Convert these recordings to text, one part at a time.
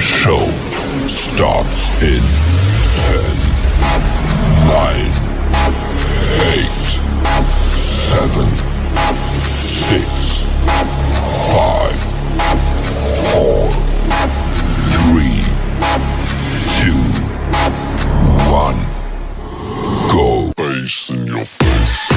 show starts in 10, 9, 8, 7, 6, 5, 4, 3, 2, 1. Go. Bass in your face.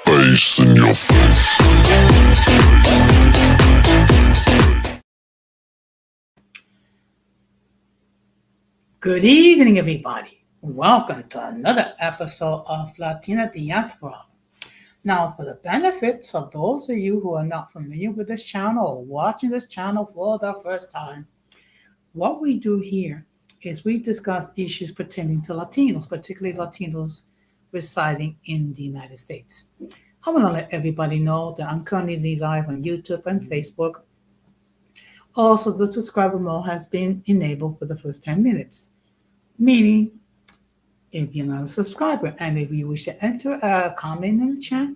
Bass in your face. Good evening, everybody. Welcome to another episode of Latina Diaspora. Now, for the benefits of those of you who are not familiar with this channel or watching this channel for the first time, what we do here is we discuss issues pertaining to Latinos, particularly Latinos residing in the United States. I want to let everybody know that I'm currently live on YouTube and Facebook. Also, the subscriber mode has been enabled for the first 10 minutes, meaning if you're not a subscriber and if you wish to enter a comment in the chat,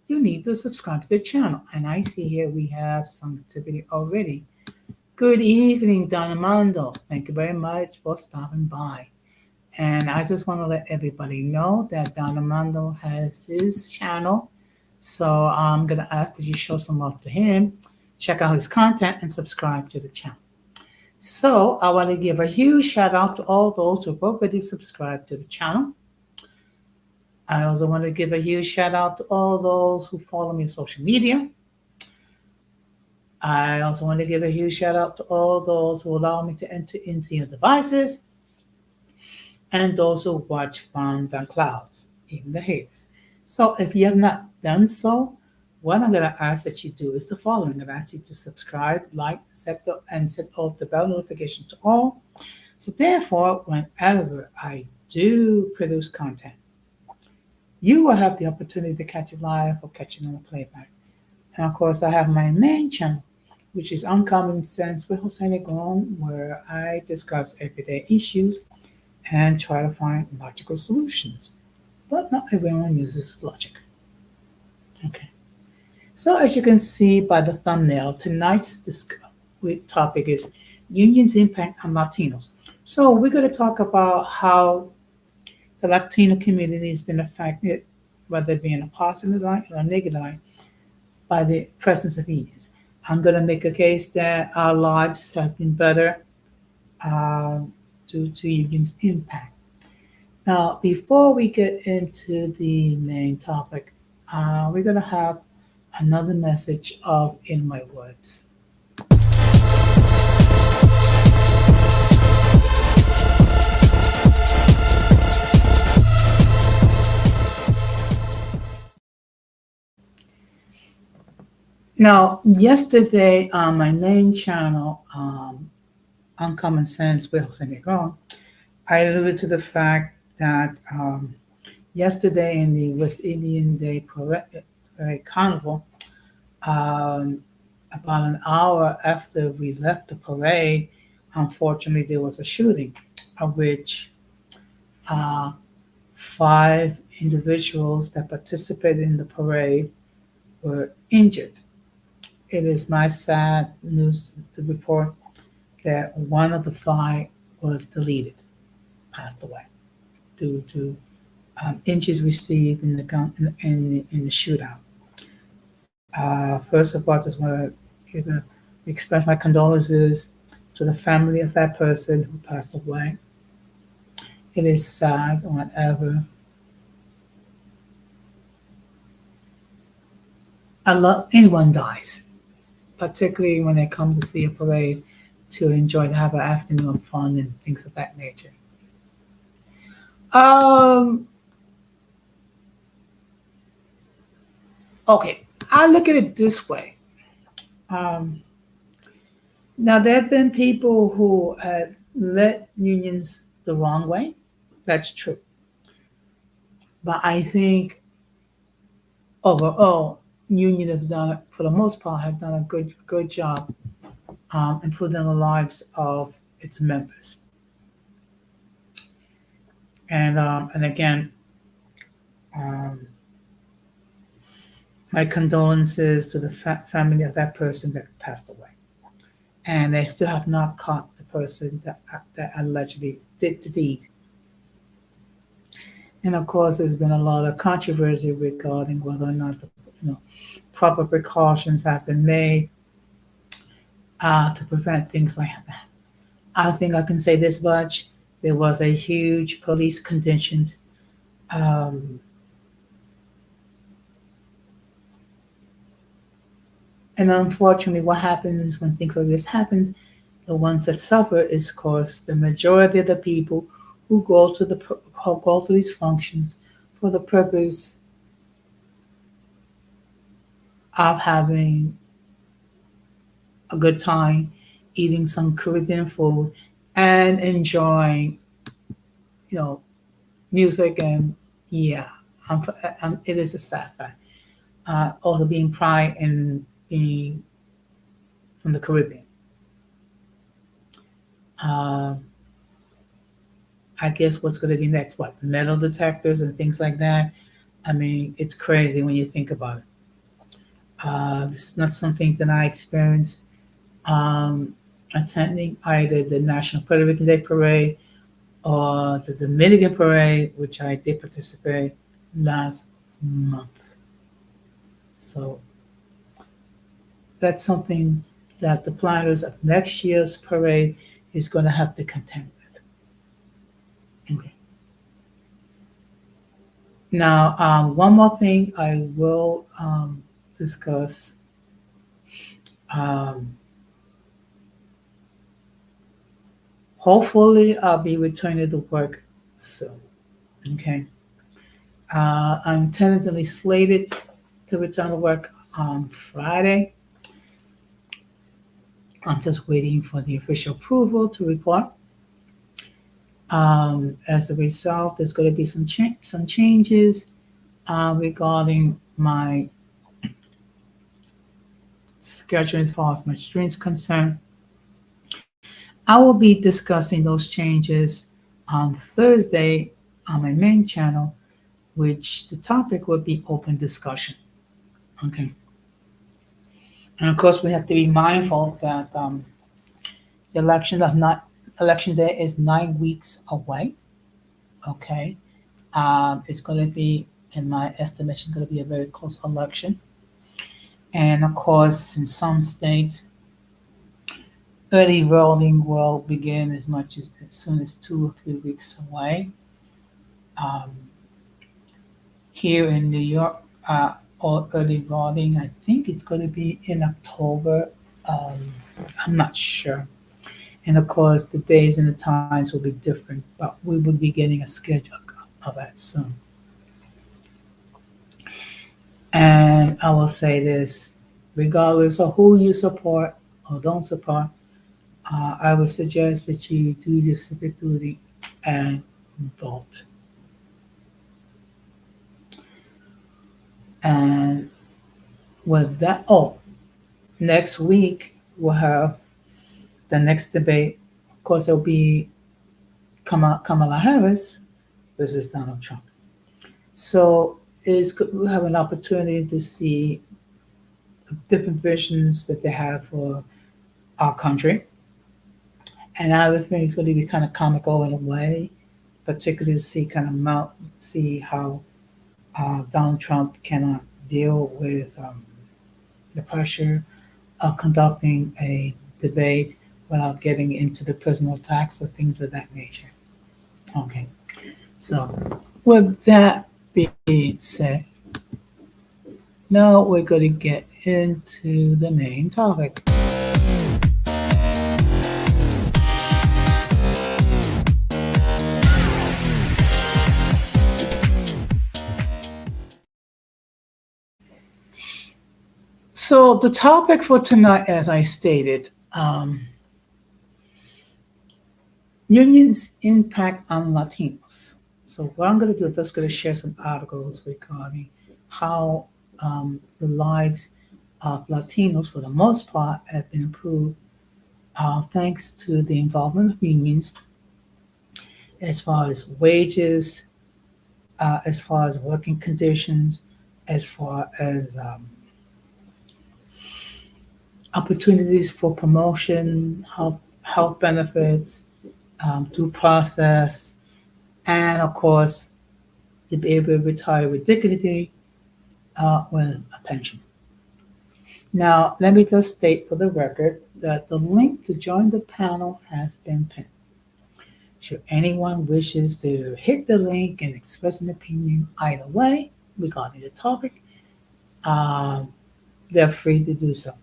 you need to subscribe to the channel. And I see here we have some activity already. Good evening, Don Armando. Thank you very much for stopping by. And I just want to let everybody know that Don Armando has his channel. So I'm going to ask that you show some love to him, check out his content, and subscribe to the channel. So I want to give a huge shout out to all those who have already subscribed to the channel. I also want to give a huge shout out to all those who follow me on social media. I also want to give a huge shout out to all those who allow me to enter into your devices and those who watch from the clouds, even the haters. So if you have not done so, what I'm going to ask that you do is the following. I'm going to ask you to subscribe, like, set off the bell notification to all. So therefore, whenever I do produce content, you will have the opportunity to catch it live or catch it on a playback. And of course, I have my main channel, which is Uncommon Sense with Jose Negron, where I discuss everyday issues and try to find logical solutions. But not everyone uses logic. Okay. So as you can see by the thumbnail, tonight's topic is Union's impact on Latinos. So we're going to talk about how the Latino community has been affected, whether it be in a positive light or a negative light, by the presence of unions. I'm going to make a case that our lives have been better due to unions' impact. Now, before we get into the main topic, we're going to have another message of In My Words. Now, yesterday on my main channel, Uncommon Sense with Jose Negron, I alluded to the fact that yesterday in the West Indian Day Parade Carnival, about an hour after we left the parade, unfortunately there was a shooting, of which 5 individuals that participated in the parade were injured. It is my sad news to report that one of the 5 was deleted, passed away, due to injuries received in the shootout. First of all, I just want to express my condolences to the family of that person who passed away. It is sad whenever anyone dies, particularly when they come to see a parade to enjoy, to have an afternoon of fun and things of that nature. Okay, I look at it this way. Now, there have been people who led unions the wrong way. That's true. But I think overall, unions have done, for the most part, have done a good job improving the lives of its members. And again, um, my condolences to the family of that person that passed away. And they still have not caught the person that allegedly did the deed. And of course, there's been a lot of controversy regarding whether or not the proper precautions have been made to prevent things like that. I think I can say this much: there was a huge police contingent. Um, and unfortunately, what happens when things like this happen, the ones that suffer is, of course, the majority of the people who go to who go to these functions for the purpose of having a good time, eating some Caribbean food, and enjoying, you know, music. And yeah, it is a sad fact. Also, being pride in being from the Caribbean. Um, I guess what's going to be next? What, metal detectors and things like that? I mean, it's crazy when you think about it. This is not something that I experienced attending either the National Puerto Rican Day Parade or the Dominican Parade, which I did participate last month. So that's something that the planners of next year's parade is going to have to contend with. Okay. Now, one more thing I will discuss. Um, Hopefully, I'll be returning to work soon. Okay. I'm tentatively slated to return to work on Friday. I'm just waiting for the official approval to report. As a result, there's going to be some changes regarding my schedule as far as my stream's concerned. I will be discussing those changes on Thursday on my main channel, which the topic will be open discussion. Okay. And of course, we have to be mindful that the election day is 9 weeks away. Okay. It's going to be, in my estimation, going to be a very close election. And of course, in some states, early voting will begin as soon as 2 or 3 weeks away. Um, Here in New York, or early voting, I think it's going to be in October. Um, I'm not sure. And of course, the days and the times will be different, but we will be getting a schedule of that soon. And I will say this, regardless of who you support or don't support, I would suggest that you do your civic duty and vote. And with that, next week we'll have the next debate. Of course, it'll be Kamala Harris versus Donald Trump. So we'll have an opportunity to see different visions that they have for our country. And I would think it's going to be kind of comical in a way, particularly to see see how Donald Trump cannot deal with the pressure of conducting a debate without getting into the personal attacks or things of that nature. Okay, so with that being said, now we're going to get into the main topic. So the topic for tonight, as I stated, unions' impact on Latinos. So what I'm going to do is just going to share some articles regarding how the lives of Latinos, for the most part, have been improved thanks to the involvement of unions as far as wages, as far as working conditions, as far as opportunities for promotion, health benefits, due process, and of course, to be able to retire with dignity with a pension. Now, let me just state for the record that the link to join the panel has been pinned. Should anyone wishes to hit the link and express an opinion either way regarding the topic, um, they're free to do so.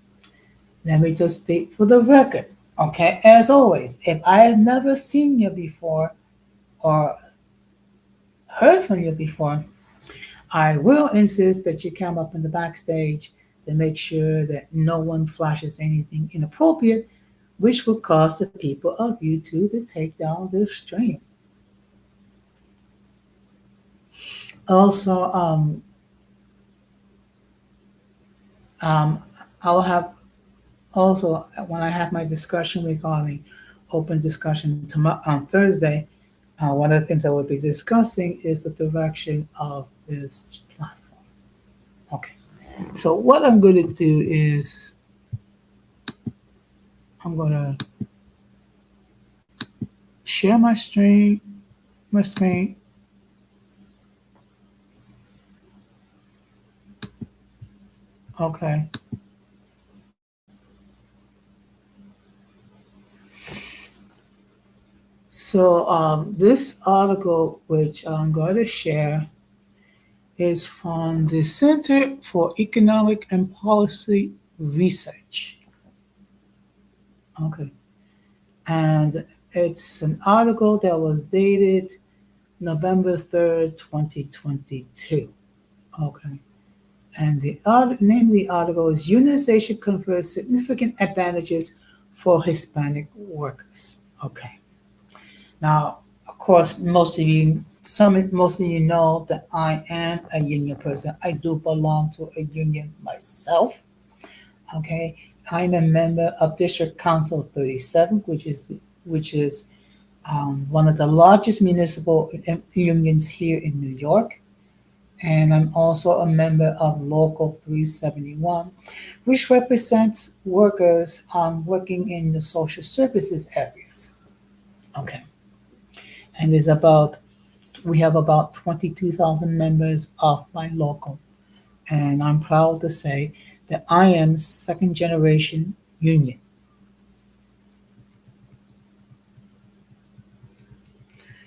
Let me just state for the record, okay, as always, if I have never seen you before or heard from you before, I will insist that you come up in the backstage to make sure that no one flashes anything inappropriate, which will cause the people of YouTube to take down the stream. Also, um, I'll have also when I have my discussion regarding open discussion tomorrow on Thursday, one of the things I will be discussing is the direction of this platform. Okay, so what I'm going to do is I'm going to share my screen. Okay. So this article, which I'm going to share, is from the Center for Economic and Policy Research. Okay. And it's an article that was dated November 3rd, 2022. Okay. And the name of the article is Unionization Confers Significant Advantages for Hispanic Workers. Okay. Now, of course, most of you know that I am a union person. I do belong to a union myself. Okay, I'm a member of District Council 37, which is one of the largest municipal unions here in New York. And I'm also a member of Local 371, which represents workers working in the social services areas. Okay, and we have about 22,000 members of my local, and I'm proud to say that I am second generation union.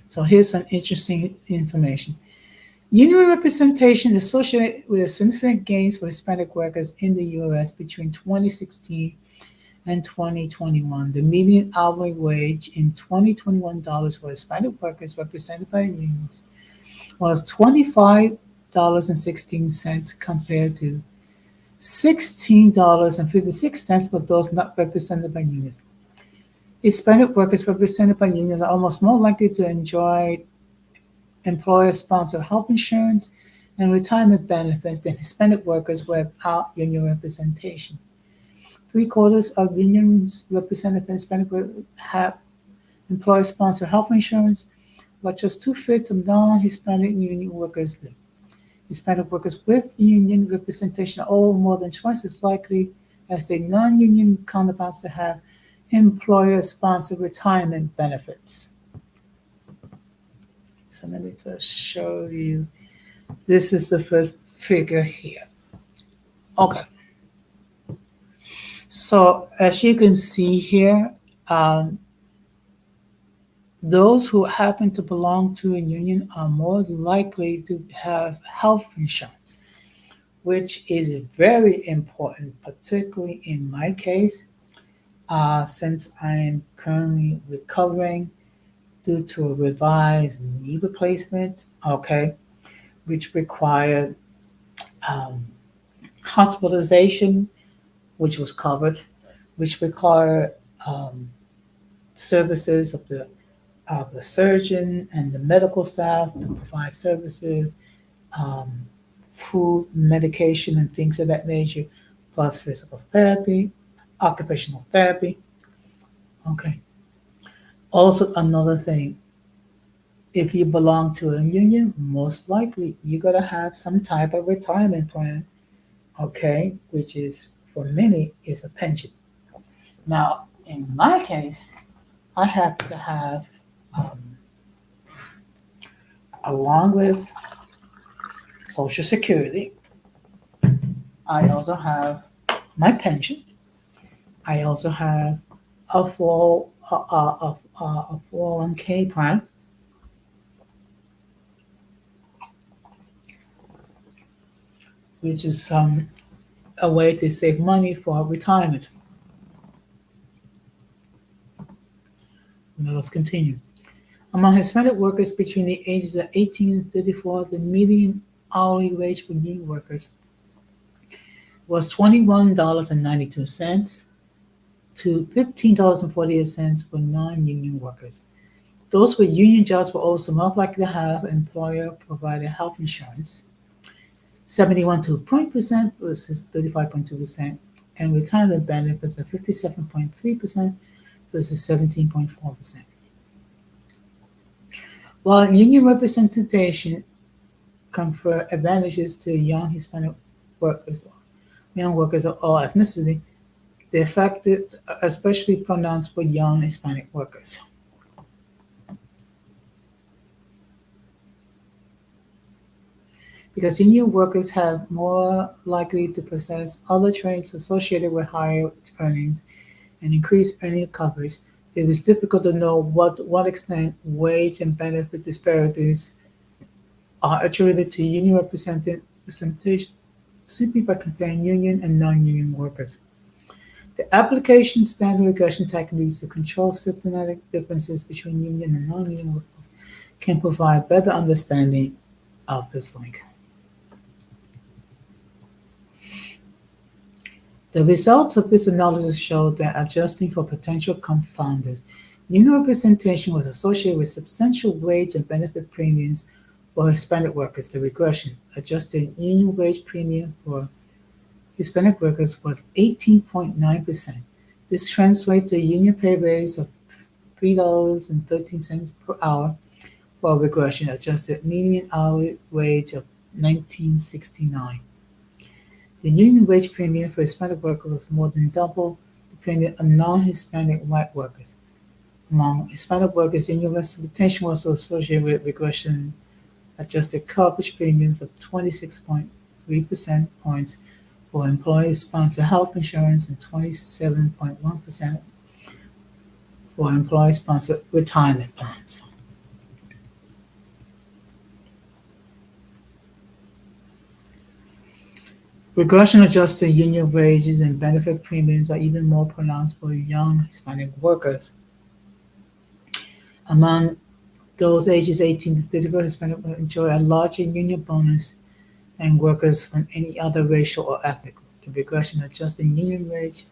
So here's some interesting information. Union representation is associated with significant gains for Hispanic workers in the U.S. between 2016 and 2021. The median hourly wage in 2021 dollars for Hispanic workers represented by unions was $25.16 compared to $16.56 for those not represented by unions. Hispanic workers represented by unions are almost more likely to enjoy employer-sponsored health insurance and retirement benefits than Hispanic workers without union representation. Three-quarters of unions represented by Hispanic workers have employer-sponsored health insurance, but just two-fifths of non-Hispanic union workers do. Hispanic workers with union representation are all more than twice as likely as their non-union counterparts to have employer-sponsored retirement benefits. So let me just show you. This is the first figure here. Okay. So as you can see here, those who happen to belong to a union are more likely to have health insurance, which is very important, particularly in my case, since I am currently recovering due to a revised knee replacement, okay, which required um, hospitalization, which was covered, which required services of the surgeon and the medical staff to provide services, um, food, medication, and things of that nature, plus physical therapy, occupational therapy. Okay. Also, another thing, if you belong to a union, most likely you're gonna have some type of retirement plan, okay, which is for many is a pension. Now, in my case, I have to have, um, along with Social Security, I also have my pension. I also have a 401k plan, which is a way to save money for retirement. Now let's continue. Among Hispanic workers between the ages of 18 and 34, the median hourly wage for union workers was $21.92 to $15.48 for non-union workers. Those with union jobs were also more likely to have employer-provided health insurance, 71.2% versus 35.2%, and retirement benefits of 57.3% versus 17.4%. While union representation confer advantages to young Hispanic workers, young workers of all ethnicity, the effect is especially pronounced for young Hispanic workers. Because union workers have more likely to possess other traits associated with higher earnings and increased earning coverage, it is difficult to know what extent wage and benefit disparities are attributed to union representation simply by comparing union and non-union workers. The application standard regression techniques to control systematic differences between union and non-union workers can provide better understanding of this link. The results of this analysis showed that adjusting for potential confounders, union representation was associated with substantial wage and benefit premiums for Hispanic workers. The regression adjusted union wage premium for Hispanic workers was 18.9%. This translates to a union pay raise of $3.13 per hour for a regression adjusted median hourly wage of 1969. The union wage premium for Hispanic workers was more than double the premium of non-Hispanic white workers. Among Hispanic workers, union representation was also associated with regression adjusted coverage premiums of 26.3% points for employee-sponsored health insurance and 27.1% for employee-sponsored retirement plans. Regression-adjusted union wages and benefit premiums are even more pronounced for young Hispanic workers. Among those ages 18 to 34, Hispanic will enjoy a larger union bonus than workers from any other racial or ethnic group. The regression-adjusted union wage.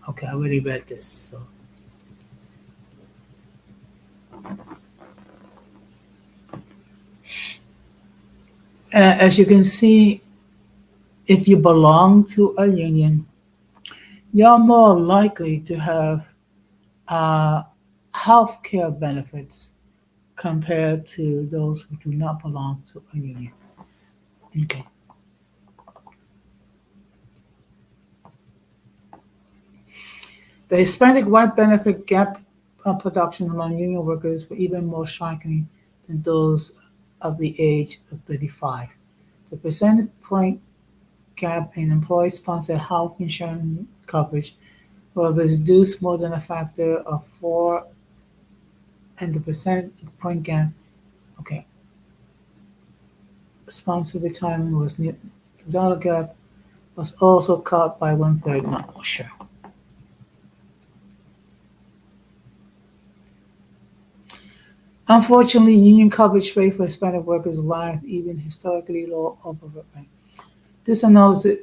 Okay, I already read this. So, as you can see, if you belong to a union, you're more likely to have uh, health care benefits compared to those who do not belong to a union. Okay. The Hispanic white benefit gap production among union workers were even more striking than those of the age of 35. The percentage point gap in employee-sponsored health insurance coverage was reduced more than a factor of four, and the percentage point gap, okay, sponsored retirement was near the dollar gap was also cut by one third. Not sure. Unfortunately, union coverage rate for Hispanic workers lies even historically low overwork rate. This analysis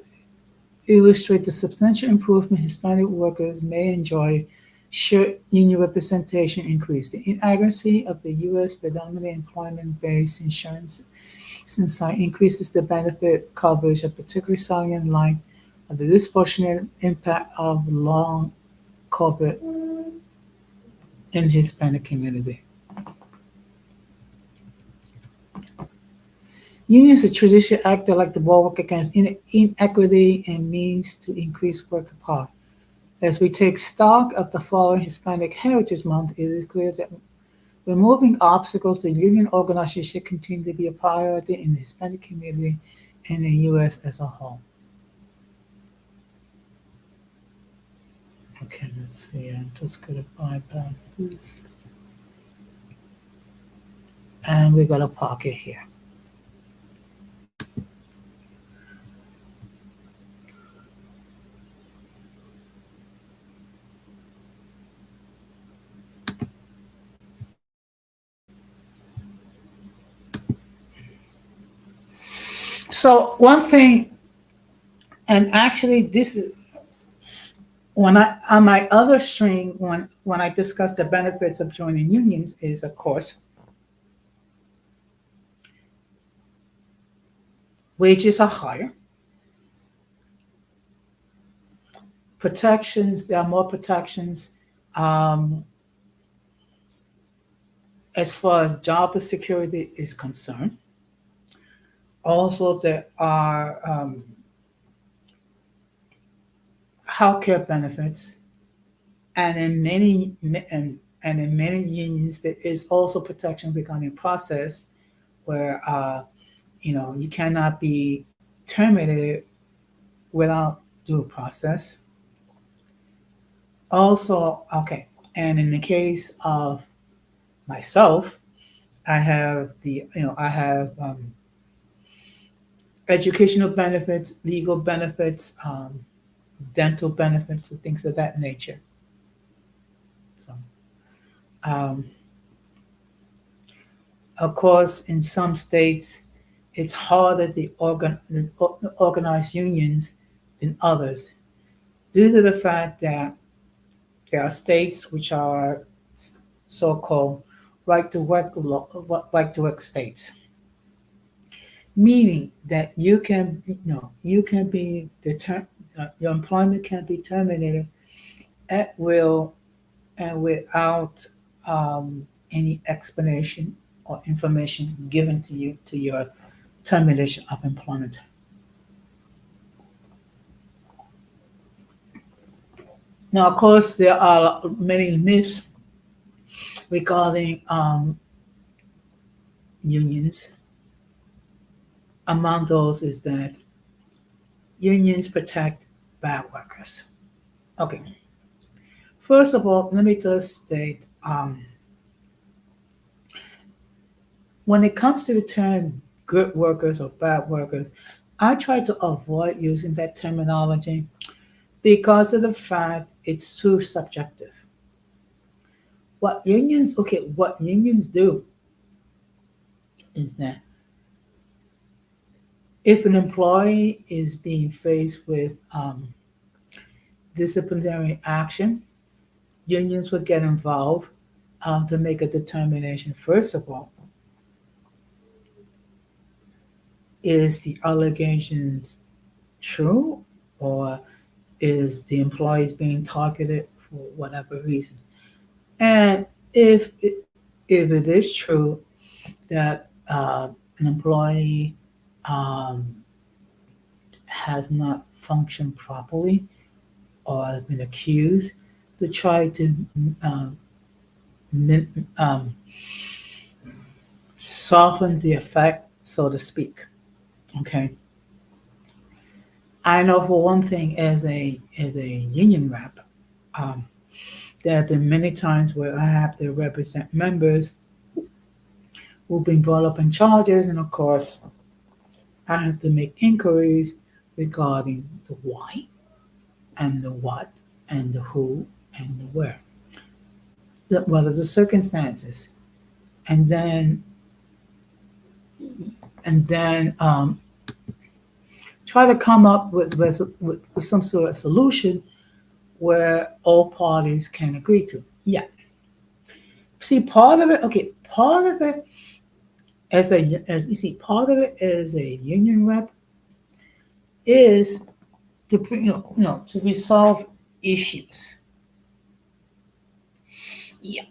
illustrates the substantial improvement Hispanic workers may enjoy should union representation increase. The inadequacy of the U.S. predominantly employment-based insurance insight increases the benefit coverage of particularly salient in light of the disproportionate impact of long corporate in Hispanic community. Unions are traditionally acted like the bulwark against inequity and means to increase worker power. As we take stock of the following Hispanic Heritage Month, it is clear that removing obstacles to union organization should continue to be a priority in the Hispanic community and the U.S. as a whole. Okay, let's see. I'm just going to bypass this. And we're going to park it here. So one thing, and actually this is when I on my other string when I discuss the benefits of joining unions is of course wages are higher, protections there are more protections um, as far as job security is concerned. Also, there are healthcare benefits, and and in many unions there is also protection regarding process where you cannot be terminated without due process. Also, okay, and in the case of myself, I have educational benefits, legal benefits, dental benefits, and things of that nature. So, um, of course, in some states, it's harder to organize unions than others due to the fact that there are states which are so-called right to work states, meaning that you can be your employment can be terminated at will and without any explanation or information given to you to your termination of employment. Now, of course, there are many myths regarding unions. Among those is that unions protect bad workers. Okay, first of all, let me just state when it comes to the term good workers or bad workers, I try to avoid using that terminology because of the fact it's too subjective. What unions do is that if an employee is being faced with disciplinary action, unions would get involved to make a determination. First of all, is the allegations true or is the employees being targeted for whatever reason? And if it is true that an employee um, has not functioned properly or has been accused, to try to um, um, soften the effect, so to speak. Okay, I know for one thing, as a union rep, um, there have been many times where I have to represent members who've been brought up in charges, and of course, I have to make inquiries regarding the why and the what and the who and the where. What are the circumstances? And then and then try to come up with some sort of solution where all parties can agree to. Yeah. See, part of it. Okay, part of it as you see, part of it as a union rep is to to resolve issues. Yeah.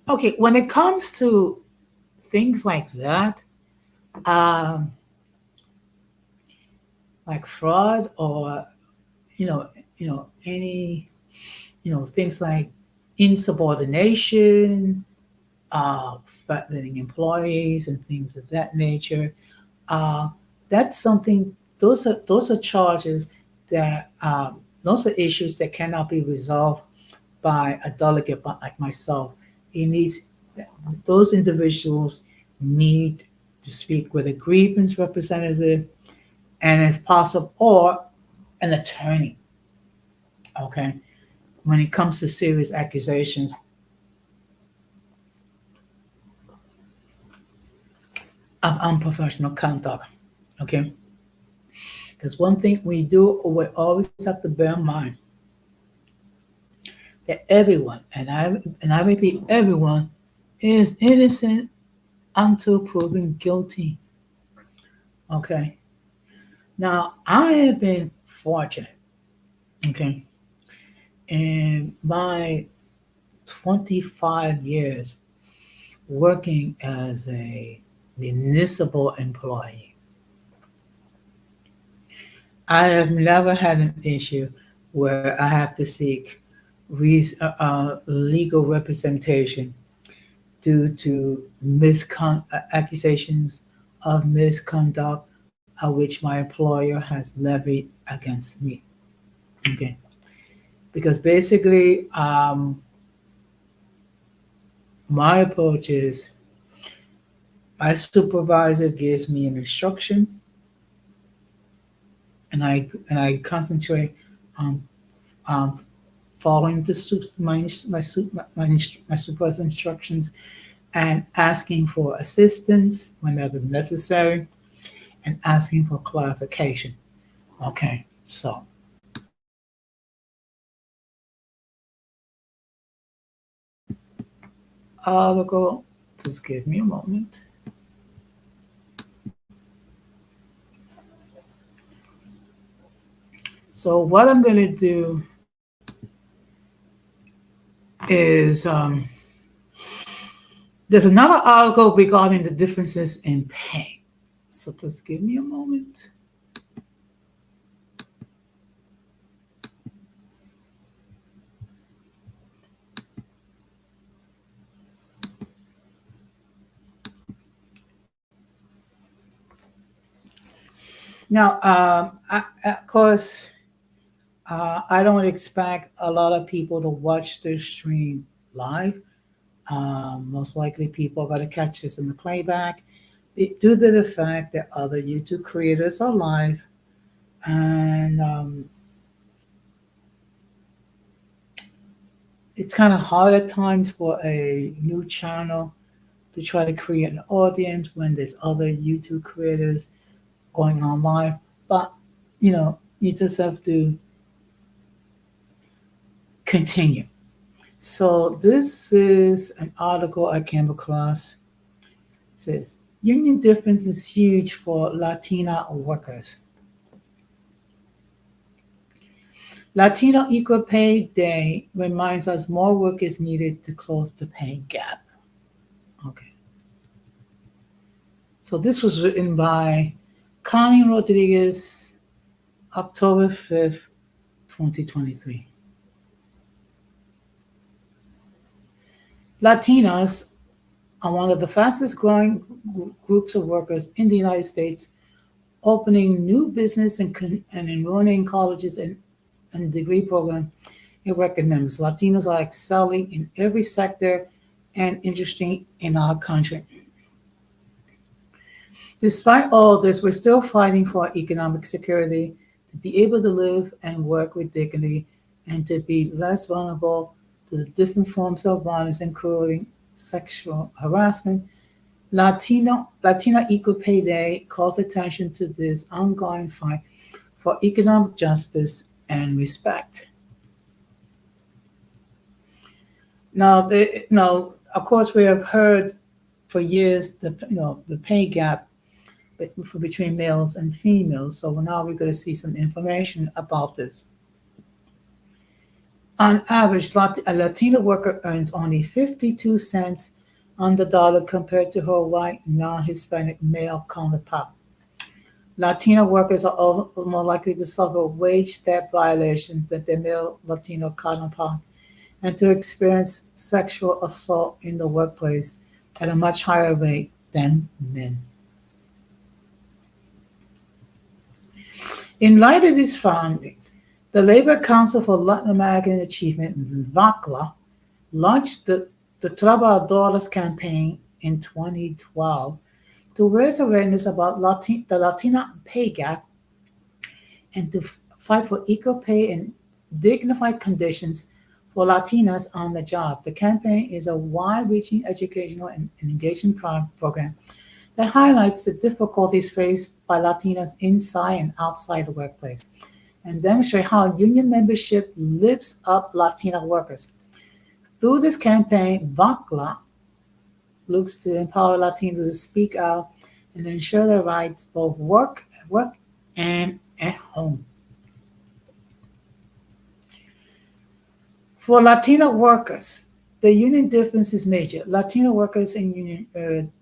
Okay, when it comes to things like that, um, like fraud or you know, any things like insubordination, threatening employees, and things of that nature. Uh, that's something. Those are charges that those are issues that cannot be resolved by a delegate like myself. It needs those individuals need to speak with a grievance representative and, if possible, or an attorney. Okay, when it comes to serious accusations of unprofessional conduct. Okay, because one thing we always have to bear in mind that everyone, and I repeat, everyone is innocent until proven guilty. Okay, now I have been fortunate. Okay, in my 25 years working as a municipal employee, I have never had an issue where I have to seek legal representation due to accusations of misconduct which my employer has levied against me. Okay, because basically, my approach is my supervisor gives me an instruction, and I concentrate on um, following my supervisor's instructions and asking for assistance whenever necessary and asking for clarification. Okay, so article, just give me a moment. So what I'm going to do is there's another article regarding the differences in pay. So just give me a moment. Now, of course, I don't expect a lot of people to watch this stream live. Most likely, people are going to catch this in the playback due to the fact that other YouTube creators are live, and it's kind of hard at times for a new channel to try to create an audience when there's other YouTube creators going on live. But you just have to continue. So this is an article I came across. It says union difference is huge for Latina workers. Latino Equal Pay Day reminds us more work is needed to close the pay gap. Okay. So this was written by Connie Rodriguez, October 5th, 2023. Latinos are one of the fastest growing groups of workers in the United States, opening new business and enrolling in colleges and degree programs in record numbers. Latinos are excelling in every sector and industry in our country. Despite all this, we're still fighting for economic security, to be able to live and work with dignity, and to be less vulnerable to the different forms of violence, including sexual harassment. Latina Equal Pay Day calls attention to this ongoing fight for economic justice and respect. Of course, we have heard for years the pay gap between males and females. So now we're going to see some information about this. On average, a Latino worker earns only 52 cents on the dollar compared to her white, non-Hispanic male counterpart. Latino workers are more likely to suffer wage theft violations than their male Latino counterpart and to experience sexual assault in the workplace at a much higher rate than men. In light of these findings, the Labor Council for Latin American Achievement, VACLA, launched the Trabajadores campaign in 2012 to raise awareness about the Latina pay gap and to fight for equal pay and dignified conditions for Latinas on the job. The campaign is a wide-reaching educational and engagement program that highlights the difficulties faced by Latinas inside and outside the workplace and demonstrate how union membership lifts up Latina workers. Through this campaign, VACLA looks to empower Latinos to speak out and ensure their rights both work and at home. For Latino workers, the union difference is major. Latino workers in union earn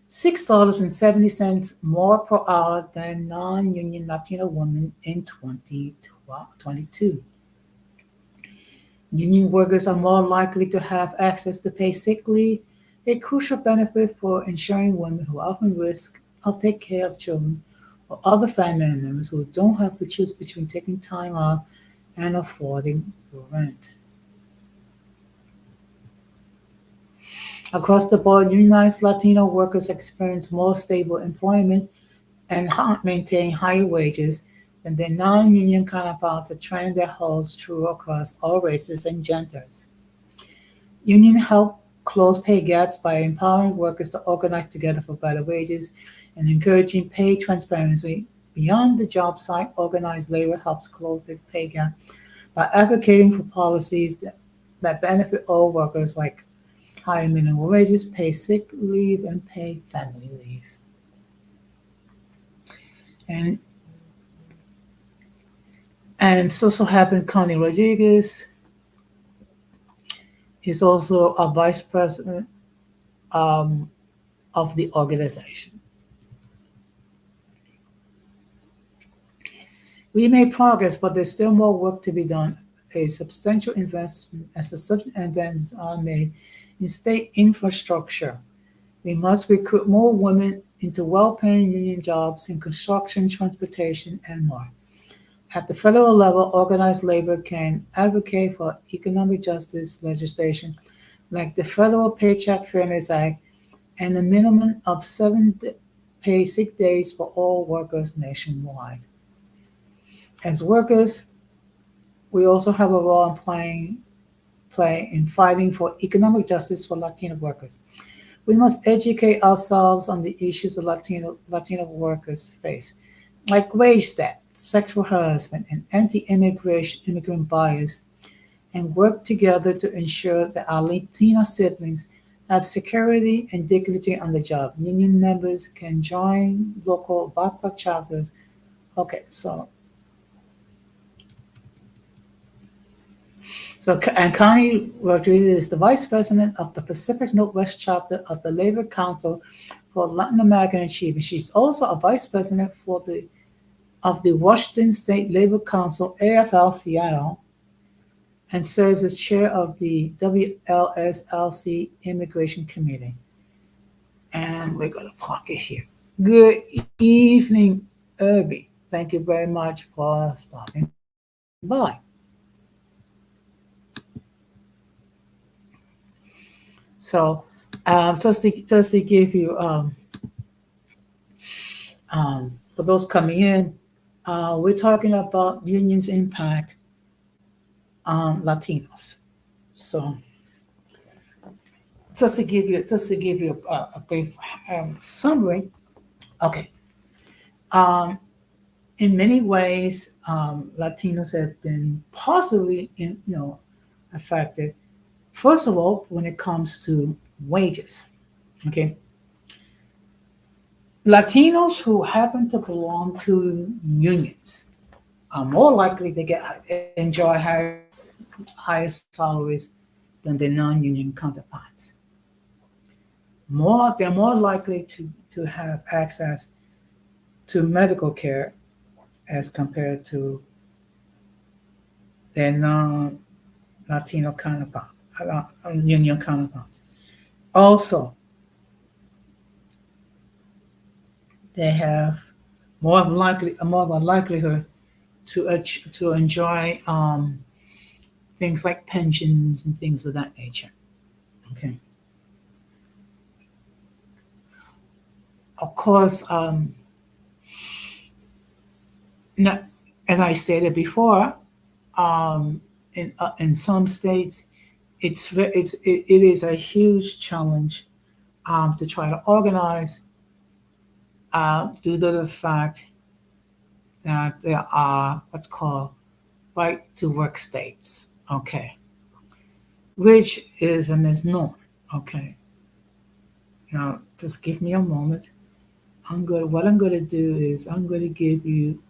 $6.70 more per hour than non-union Latino women in 2022. Union workers are more likely to have access to paid sick leave, a crucial benefit for ensuring women who often risk of taking care of children or other family members who don't have to choose between taking time off and affording rent. Across the board, unionized Latino workers experience more stable employment and maintain higher wages than their non-union counterparts, a trend that holds true across all races and genders. Union help close pay gaps by empowering workers to organize together for better wages and encouraging pay transparency. Beyond the job site, organized labor helps close the pay gap by advocating for policies that benefit all workers like higher minimum wages, pay sick leave, and pay family leave. And so happened Connie Rodriguez is also a vice president um, of the organization. We made progress, but there's still more work to be done. A substantial investment, as a substantial investments are made in state infrastructure. We must recruit more women into well-paying union jobs in construction, transportation, and more. At the federal level, organized labor can advocate for economic justice legislation like the Federal Paycheck Fairness Act and a minimum of 7 paid sick days for all workers nationwide. As workers, we also have a role in play in fighting for economic justice for Latino workers. We must educate ourselves on the issues that Latino workers face, like wage theft, sexual harassment, and anti-immigration immigrant bias, and work together to ensure that our Latino siblings have security and dignity on the job. Union members can join local BACPA chapters. Okay, and Connie Rodriguez is the vice president of the Pacific Northwest chapter of the Labor Council for Latin American Achievement. She's also a vice president of the Washington State Labor Council, AFL Seattle, and serves as chair of the WLSLC Immigration Committee. And we're going to park it here. Good evening, Irby. Thank you very much for stopping by. So, just to give you, for those coming in, we're talking about unions' impact on Latinos. So, just to give you a brief summary. Okay. In many ways, Latinos have been positively, affected. First of all, when it comes to wages, okay, Latinos who happen to belong to unions are more likely to enjoy higher higher salaries than their non-union counterparts. They're more likely to have access to medical care as compared to their non-Latino counterparts, union counterparts. Also, they have more of a likelihood to enjoy things like pensions and things of that nature. Okay. Of course, not, as I stated before, um, in some states, it is a huge challenge to try to organize due to the fact that there are what's called right to work states. Okay, which is a misnomer. Okay, now just give me a moment. What I'm going to do is I'm going to give you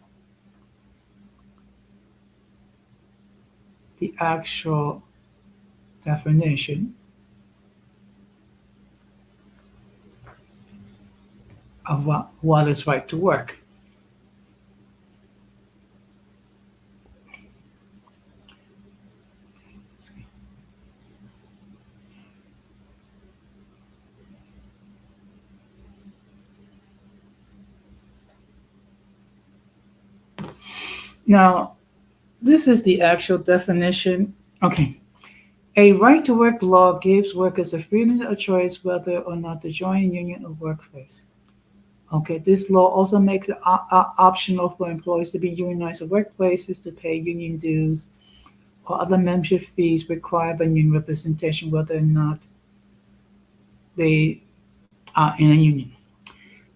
the actual definition of what is right to work. Now, this is the actual definition. Okay. A right to work law gives workers the freedom of choice whether or not to join a union or workplace. Okay, this law also makes it optional for employees to be unionized at workplaces to pay union dues or other membership fees required by union representation, whether or not they are in a union.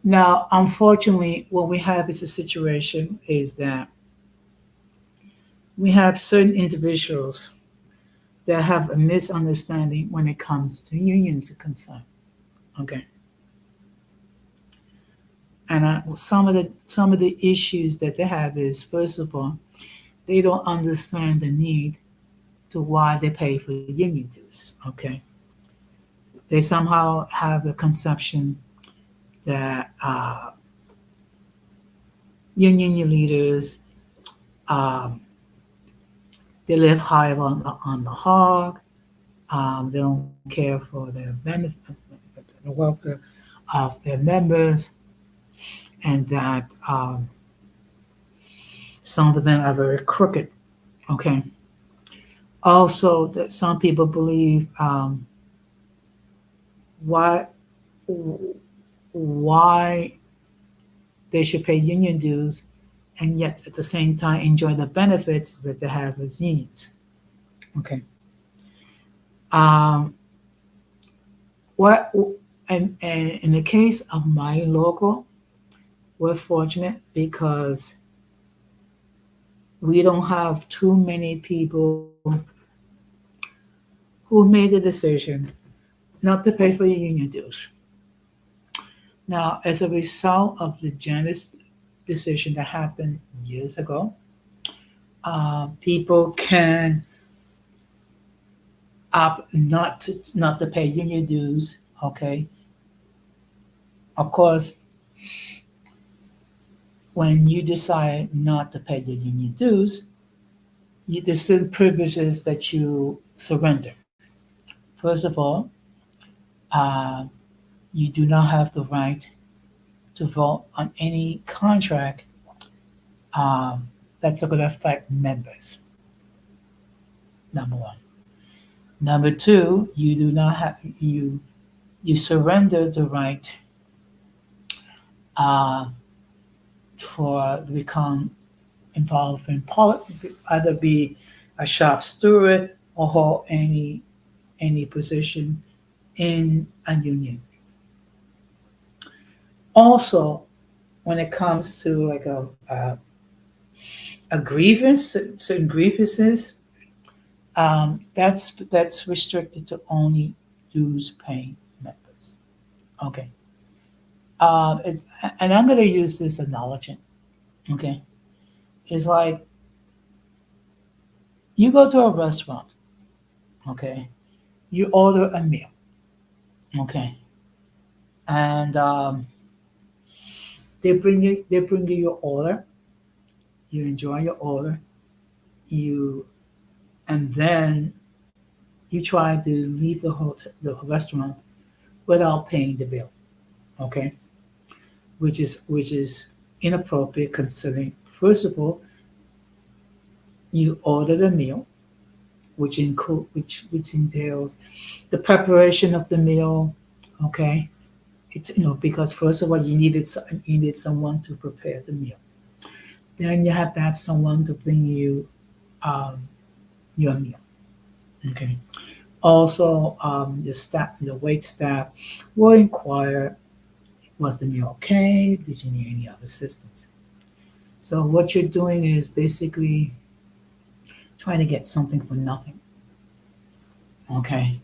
Now, unfortunately, what we have is a situation is that we have certain individuals that have a misunderstanding when it comes to unions are concerned. Okay, and some of the issues that they have is first of all, they don't understand the need to why they pay for union dues. Okay, they somehow have a conception that union leaders um, they live high on the hog. They don't care for their benefit, the welfare of their members, and that some of them are very crooked. Okay. Also, that some people believe why why they should pay union dues and yet at the same time enjoy the benefits that they have as unions. Okay. Um, what and in the case of my local, we're fortunate because we don't have too many people who made the decision not to pay for the union dues. Now, as a result of the Janus decision that happened years ago, people can opt not to pay union dues. Okay, of course, when you decide not to pay your union dues, there's certain privileges that you surrender. First of all, uh, you do not have the right to vote on any contract um, that's going to affect members. Number one. Number two, you do not have you surrender the right uh, for to become involved in politics, either be a shop steward or hold any position in a union. Also, when it comes to like a grievance, certain grievances, that's restricted to only dues paying members. Okay. It, and I'm going to use this analogy. Okay. It's like You go to a restaurant, okay? You order a meal, okay? And they bring you your order. You enjoy your order. You and then you try to leave the restaurant without paying the bill, okay? Which is inappropriate considering first of all you ordered a meal which entails the preparation of the meal, okay? It's because first of all you need someone to prepare the meal. Then you have to have someone to bring you um, your meal, okay? Also, the wait staff will inquire, was the meal okay? Did you need any other assistance? So what you're doing is basically trying to get something for nothing. Okay.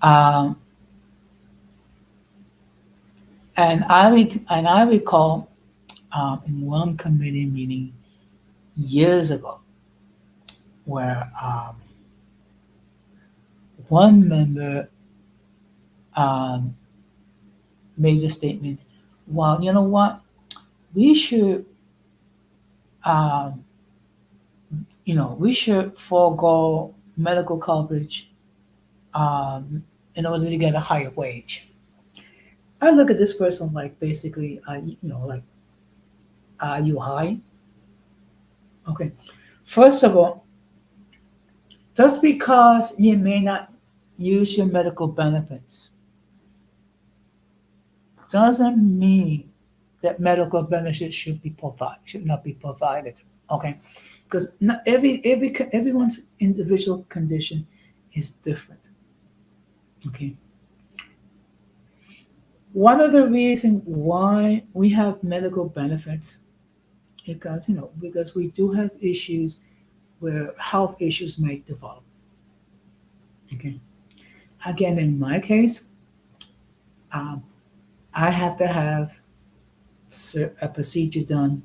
Um, and I recall in one committee meeting years ago where one member um, made the statement, "Well, you know what? We should, um, we should forego medical coverage in order to get a higher wage." I look at this person like basically, like, are you high? Okay. First of all, just because you may not use your medical benefits doesn't mean that medical benefits should not be provided. Okay, because not everyone's individual condition is different. Okay, one of the reasons why we have medical benefits is because we do have issues where health issues may develop. Okay, again, in my case, um, I had to have a procedure done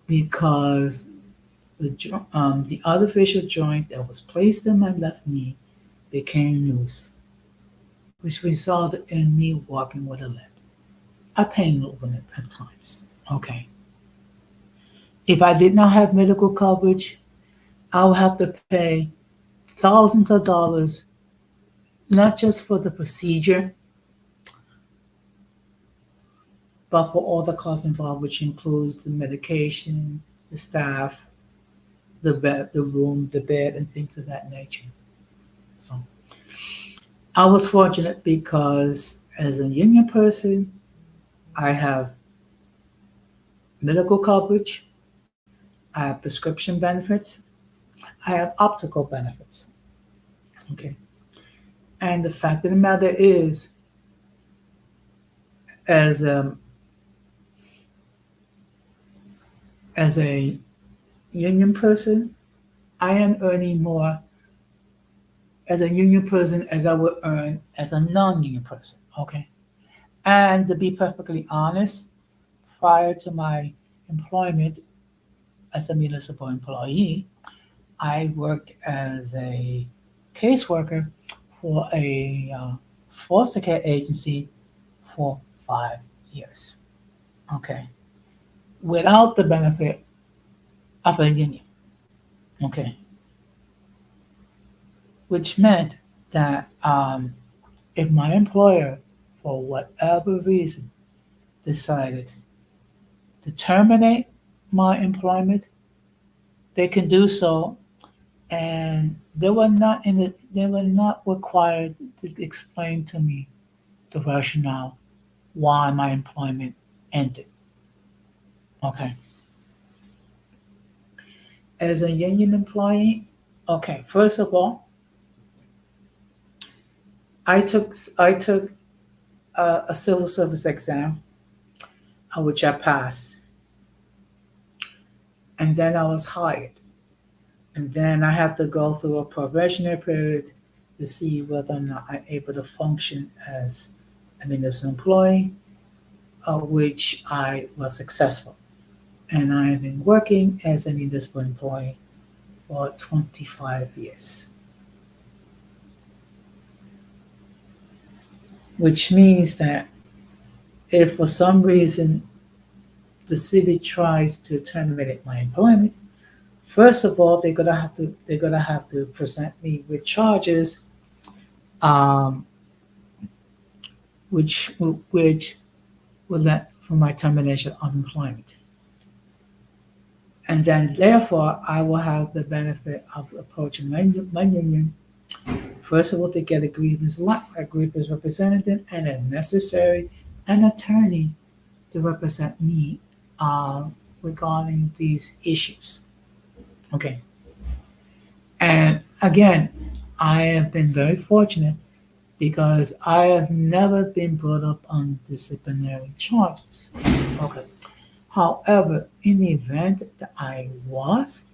because the artificial joint that was placed in my left knee became loose, which resulted in me walking with a limp. A pain limp at times. Okay. If I did not have medical coverage, I would have to pay thousands of dollars, not just for the procedure, but for all the costs involved, which includes the medication, the staff, the bed, the room, the bed, and things of that nature. So I was fortunate because as a union person, I have medical coverage, I have prescription benefits, I have optical benefits. Okay. And the fact of the matter is, as as a union person, I am earning more as a union person as I would earn as a non-union person. Okay. And to be perfectly honest, prior to my employment as a municipal employee, I worked as a caseworker for a foster care agency for 5 years. Okay. Without the benefit of a union. Okay. Which meant that if my employer, for whatever reason, decided to terminate my employment, they can do so, and they were not required to explain to me the rationale why my employment ended. Okay. As a union employee, okay, first of all, I took a civil service exam, which I passed, and then I was hired, and then I had to go through a probationary period to see whether or not I'm able to function as a municipal employee, which I was successful, and I have been working as a municipal employee for 25 years, which means that if for some reason the city tries to terminate my employment, first of all they're gonna have to present me with charges, um, which will let for my termination of employment. And then therefore I will have the benefit of approaching my union, first of all to get a grievance representative, and if necessary, an attorney to represent me regarding these issues. Okay. And again, I have been very fortunate because I have never been brought up on disciplinary charges. Okay. However, in the event that I was,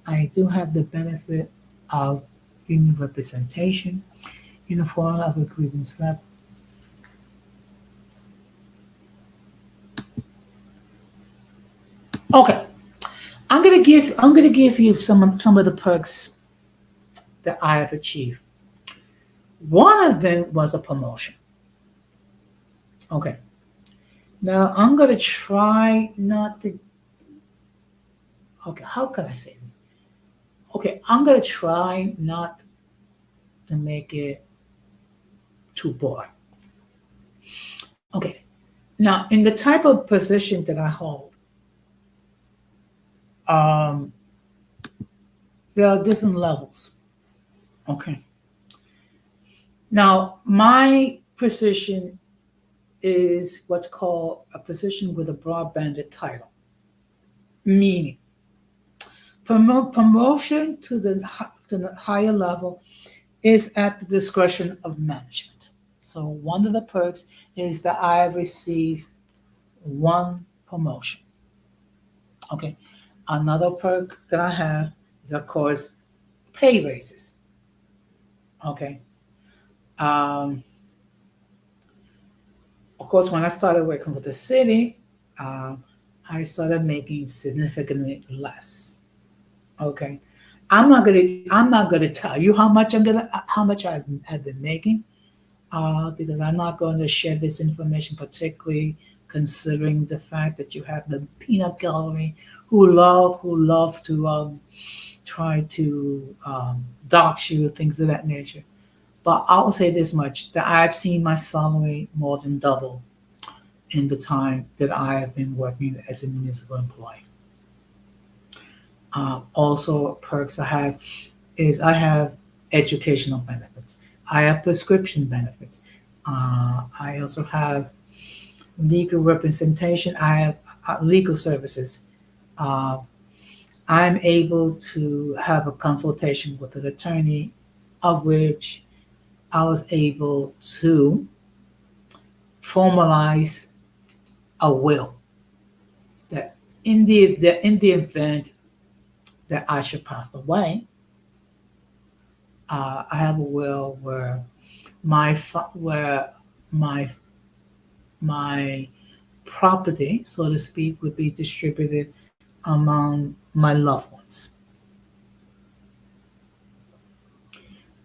I do have the benefit of union representation in the form of a grievance rep. Okay, I'm gonna give you some of the perks that I have achieved. One of them was a promotion. Okay, now I'm gonna try not to. Okay, how can I say this? Okay, I'm gonna try not to make it too boring. Okay, now in the type of position that I hold, um, there are different levels. Okay, now my position is what's called a position with a broad banded title, meaning promotion to the higher level is at the discretion of management. So one of the perks is that I received one promotion. Okay. Another perk that I have is, of course, pay raises. Okay. Um, of course, when I started working with the city, um, I started making significantly less. Okay. I'm not gonna tell you how much I've been making, because I'm not going to share this information, particularly considering the fact that you have the peanut gallery who love to try to dox you, things of that nature. But I will say this much: that I've seen my salary more than double in the time that I have been working as a municipal employee. Also, perks I have is I have educational benefits. I have prescription benefits. I also have legal representation. I have legal services. Uh, I'm able to have a consultation with an attorney, of which I was able to formalize a will that in the event that I should pass away, I have a will where where my my property, so to speak, would be distributed among my loved ones.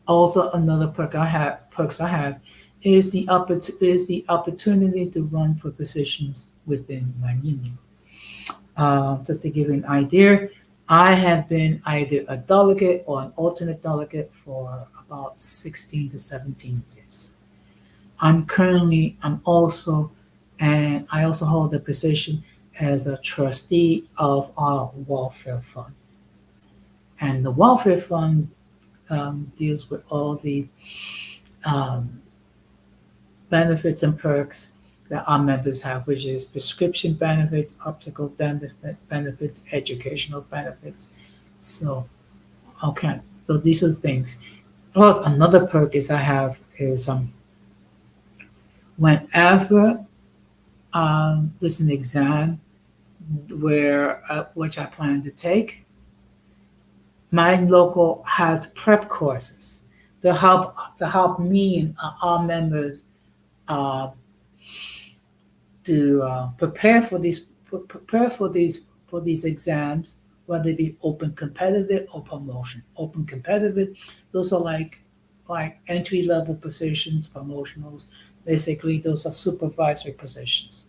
Also, another perks I have is the opportunity to run for positions within my union. Just to give you an idea, I have been either a delegate or an alternate delegate for about 16 to 17 years. I'm also, and I also hold a position as a trustee of our welfare fund. And the welfare fund deals with all the um, benefits and perks that our members have, which is prescription benefits, optical benefits, educational benefits. So, okay, so these are the things. Plus, another perk is I have is whenever there's an exam where which I plan to take, my local has prep courses to help me and our members uh, to prepare for these exams whether it be open competitive or promotion. Open competitive, those are like entry level positions, promotionals. Basically, those are supervisory positions.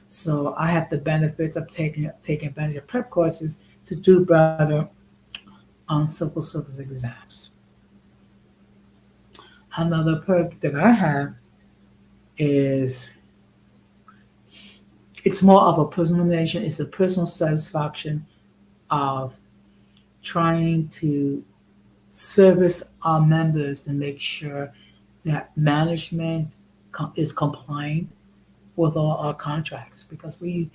So I have the benefit of taking advantage of prep courses to do better on civil service exams. Another perk that I have is it's more of a personal nature. It's a personal satisfaction of trying to service our members and make sure that management is compliant with all our contracts because we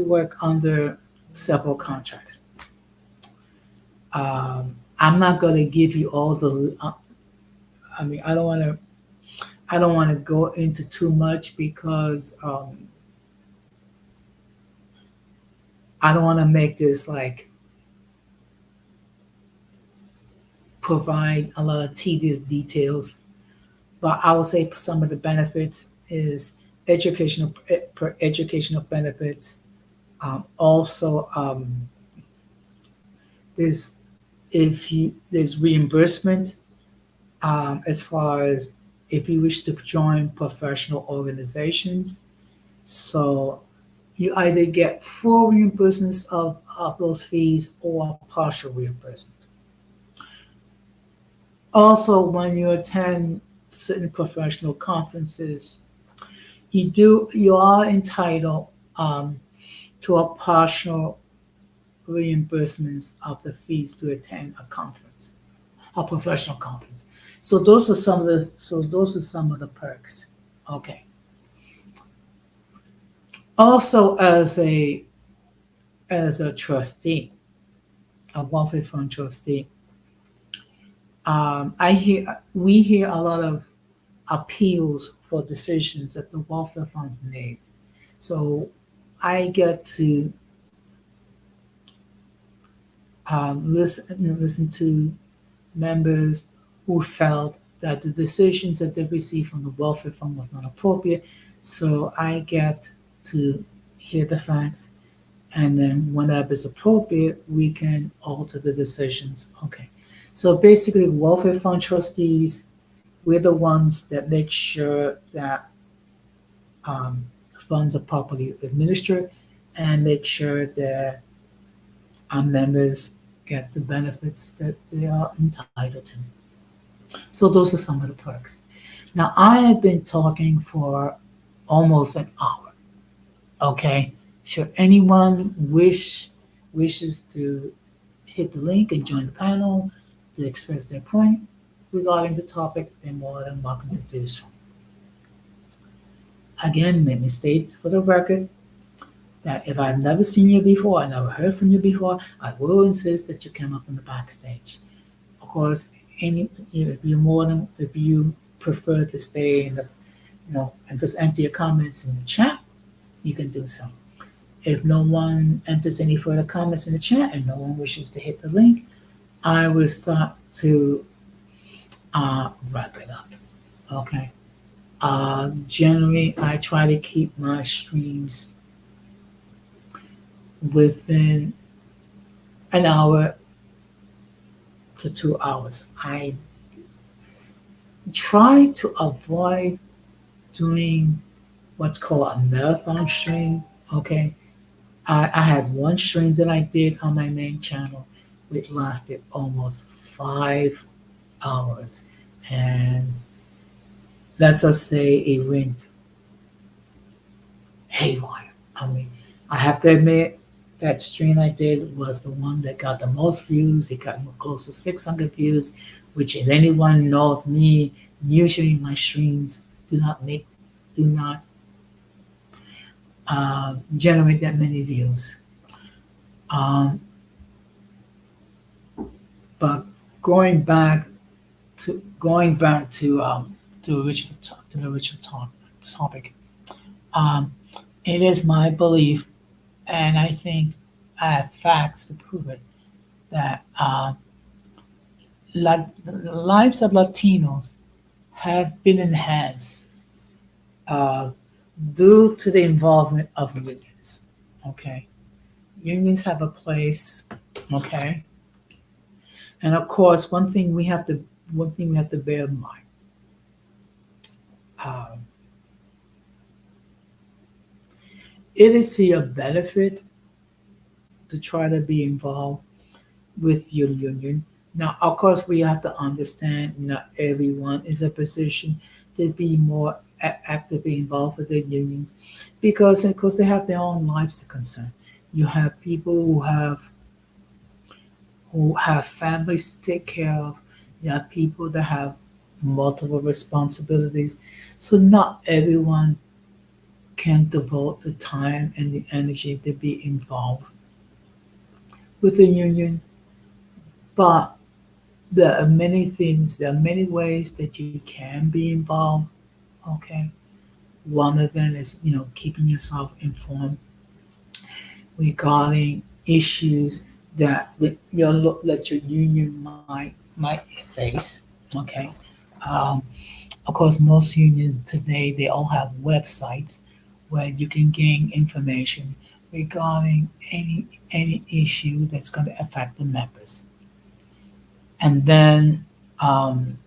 work under several contracts. I'm not going to give you all the. I mean, I don't want to. I don't want to go into too much because I don't want to make this like provide a lot of tedious details. But I will say some of the benefits is educational benefits. Also, there's there's reimbursement as far as if you wish to join professional organizations. So you either get full reimbursements of those fees or partial reimbursement. Also, when you attend certain professional conferences, you are entitled to a partial reimbursements of the fees to attend a conference, a professional conference. So those are some of the perks. Okay. Also, as a trustee, a welfare fund trustee, I hear we hear a lot of appeals for decisions that the welfare fund made. So I get to listen to members who felt that the decisions that they received from the welfare fund was not appropriate. So I get to hear the facts, and then whenever it's appropriate, we can alter the decisions. Okay. So basically, welfare fund trustees, we're the ones that make sure that um, funds are properly administered and make sure that our members get the benefits that they are entitled to. So those are some of the perks. Now I have been talking for almost an hour. Okay. Should anyone wishes to hit the link and join the panel to express their point regarding the topic, they're more than welcome to do so. Again, let me state for the record that if I've never seen you before, I never heard from you before, I will insist that you come up in the backstage. Of course, if you prefer to stay in the and just enter your comments in the chat, you can do so. If no one enters any further comments in the chat and no one wishes to hit the link, I will start to wrap it up. Okay. Generally, I try to keep my streams within an hour to 2 hours. I try to avoid doing what's called a marathon stream. Okay. I had one stream that I did on my main channel, which lasted almost 5 hours. And let's just say it went haywire. I mean, I have to admit that stream I did was the one that got the most views. It got close to 600 views, which if anyone knows me, usually my streams do not generate that many views. Um, but going back to the original topic, um, it is my belief, and I think I have facts to prove it, that the lives of Latinos have been enhanced uh, due to the involvement of unions. Okay, Unions have a place, okay? And of course, one thing we have to bear in mind. Um, it is to your benefit to try to be involved with your union. Now, of course, we have to understand not everyone is a position to be more actively involved with their unions because, of course, they have their own lives to concern. You have people who have families to take care of. You have people that have multiple responsibilities. So not everyone can devote the time and the energy to be involved with the union, but there are many ways that you can be involved. Okay. One of them is, keeping yourself informed regarding issues that your union might face. Okay. Um, of course, most unions today they all have websites where you can gain information regarding any issue that's going to affect the members. And then um,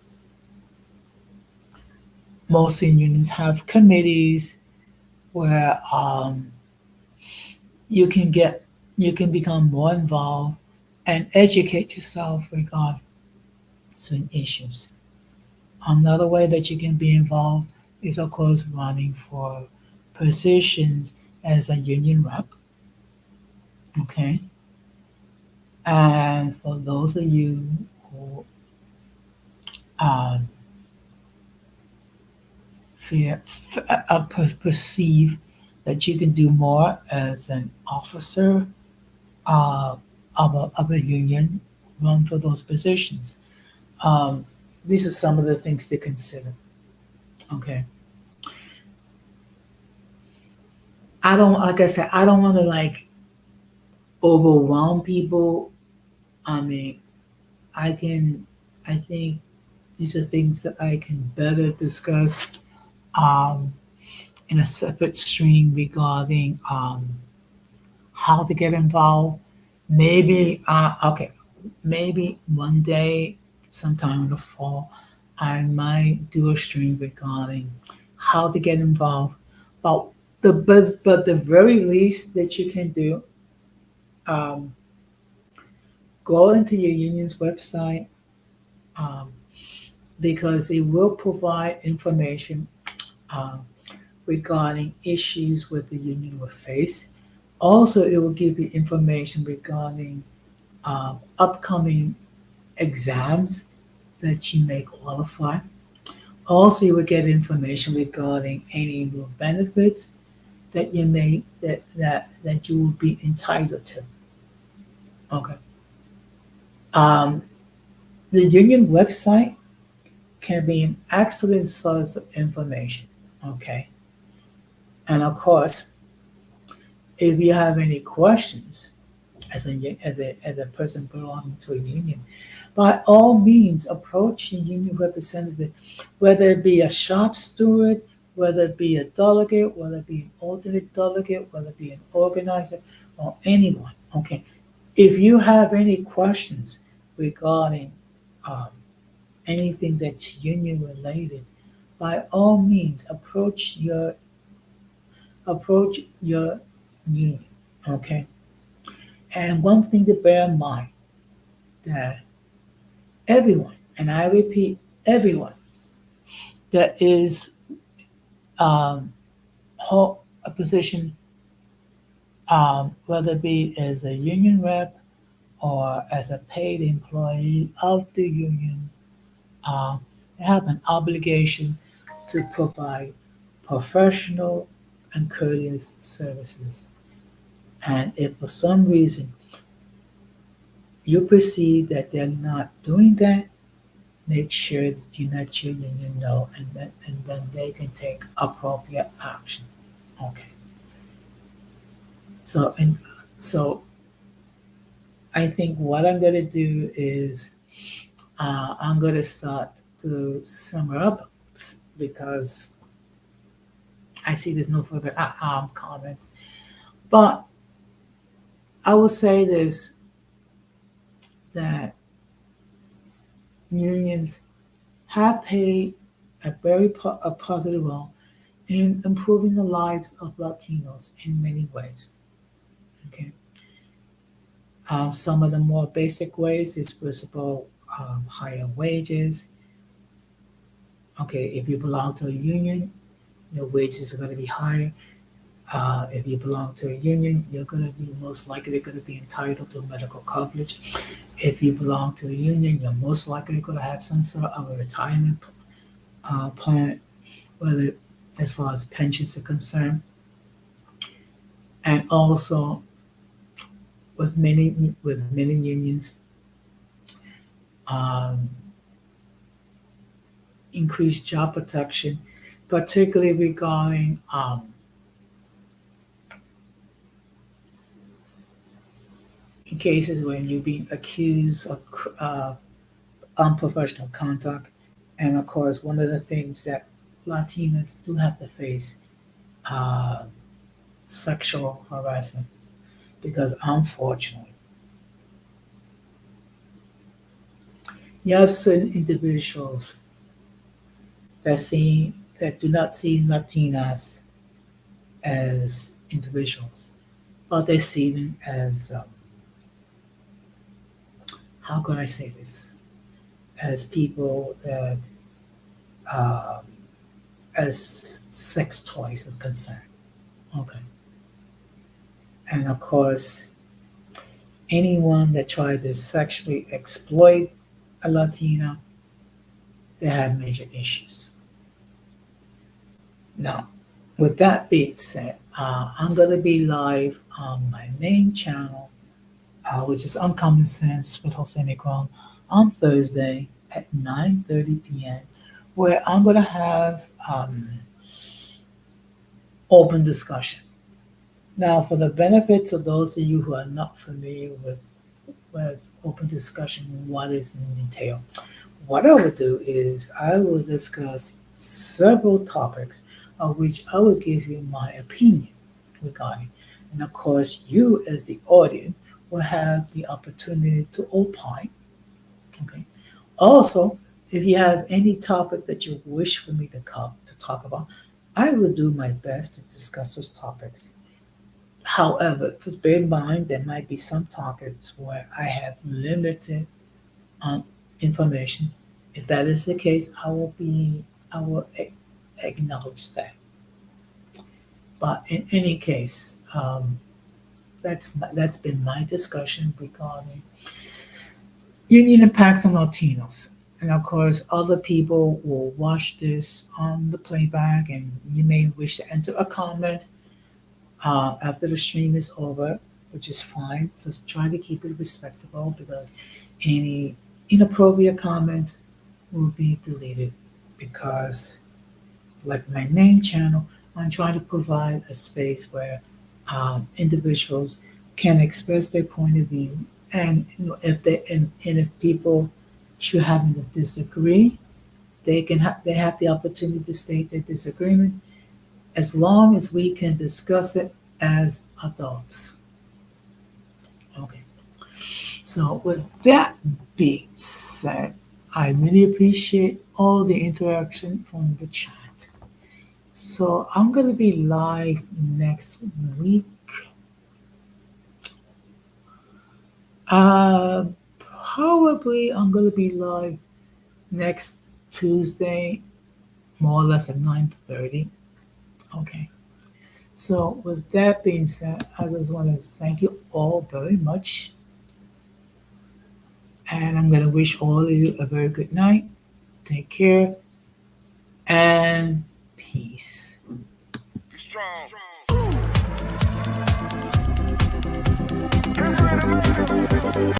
most unions have committees where you can get you can become more involved and educate yourself regarding certain issues. Another way that you can be involved is of course running for positions as a union rep. Okay, and for those of you who um, fear, perceive that you can do more as an officer uh, of a union, run for those positions. Um, these are some of the things to consider. Okay, I don't like I said I don't want to like overwhelm people. I mean, I can I think these are things that I can better discuss um, in a separate stream regarding how to get involved. Maybe one day, sometime in the fall, I might do a stream regarding how to get involved. But the very least that you can do, um, go into your union's website um, because it will provide information um, regarding issues with the union will face. Also, it will give you information regarding upcoming exams that you may qualify. Also, you will get information regarding any new benefits that you will be entitled to. Okay. Um, the union website can be an excellent source of information. Okay. And of course, if you have any questions as a person belonging to a union, by all means approach a union representative, whether it be a shop steward, whether it be a delegate, whether it be an alternate delegate, whether it be an organizer, or anyone. Okay, if you have any questions regarding um, anything that's union related, by all means approach your union. Okay, and one thing to bear in mind that everyone, and I repeat, everyone that is um, a position, whether it be as a union rep or as a paid employee of the union, they have an obligation to provide professional and courteous services. And if for some reason you perceive that they're not doing that, make sure that you let your union know, and then they can take appropriate action. Okay. So I think what I'm gonna do is I'm gonna start to sum up because I see there's no further comments. But I will say this, that unions have played a positive role in improving the lives of Latinos in many ways. Okay, some of the more basic ways is first of all higher wages. Okay, if you belong to a union, your wages are going to be higher. If you belong to a union, you're going to be most likely going to be entitled to medical coverage. If you belong to a union, you're most likely going to have some sort of a retirement plan, whether as far as pensions are concerned, and also with many unions, um, increased job protection, particularly regarding in cases when you're being accused of unprofessional conduct. And of course, one of the things that Latinas do have to face, uh, sexual harassment, because unfortunately, you have certain individuals that do not see Latinas as individuals, but they see them as how can I say this? As people that um, as sex toys are concerned. Okay, and of course, anyone that tried to sexually exploit a Latina, they have major issues. Now, with that being said, I'm gonna be live on my main channel, which is Uncommon Sense with Jose Micron, on Thursday at 9:30 p.m., where I'm gonna have open discussion. Now, for the benefits of those of you who are not familiar with open discussion, what is it entail? What I will do is I will discuss several topics of which I will give you my opinion regarding. And of course, you as the audience will have the opportunity to opine. Okay. Also, if you have any topic that you wish for me to talk about, I will do my best to discuss those topics. However, just bear in mind there might be some topics where I have limited um, information. If that is the case, I will acknowledge that. But in any case, that's been my discussion regarding union impacts on Latinos. And of course, other people will watch this on the playback, and you may wish to enter a comment after the stream is over, which is fine. Just try to keep it respectable because any inappropriate comments will be deleted because, like my main channel, I'm trying to provide a space where individuals can express their point of view, and and if people should happen to disagree, they have the opportunity to state their disagreement as long as we can discuss it as adults. Okay. So with that being said, I really appreciate all the interaction from the chat. So I'm gonna be live next week. Uh, Probably I'm gonna be live next Tuesday, more or less at 9:30. Okay. So with that being said, I just want to thank you all very much, and I'm gonna wish all of you a very good night. Take care and peace. Be strong.